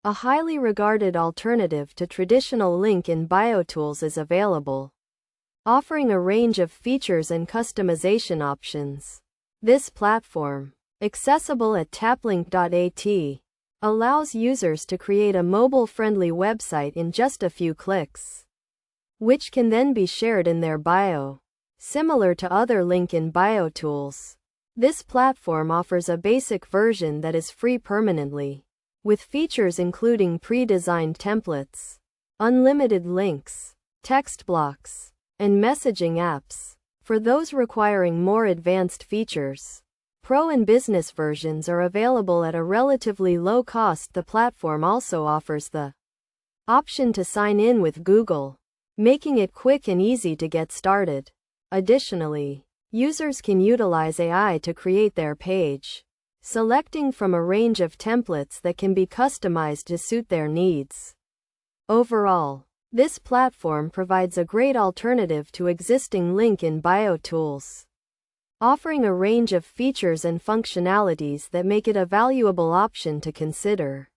A highly regarded alternative to traditional link in bio tools is available, offering a range of features and customization options. This platform, accessible at taplink.at, allows users to create a mobile-friendly website in just a few clicks, which can then be shared in their bio. Similar to other link in bio tools, this platform offers a basic version that is free permanently, with features including pre-designed templates, unlimited links, text blocks, and messaging apps. For those requiring more advanced features, Pro and Business versions are available at a relatively low cost. The platform also offers the option to sign in with Google, making it quick and easy to get started. Additionally, users can utilize AI to create their page, selecting from a range of templates that can be customized to suit their needs. Overall, this platform provides a great alternative to existing link in bio tools, offering a range of features and functionalities that make it a valuable option to consider.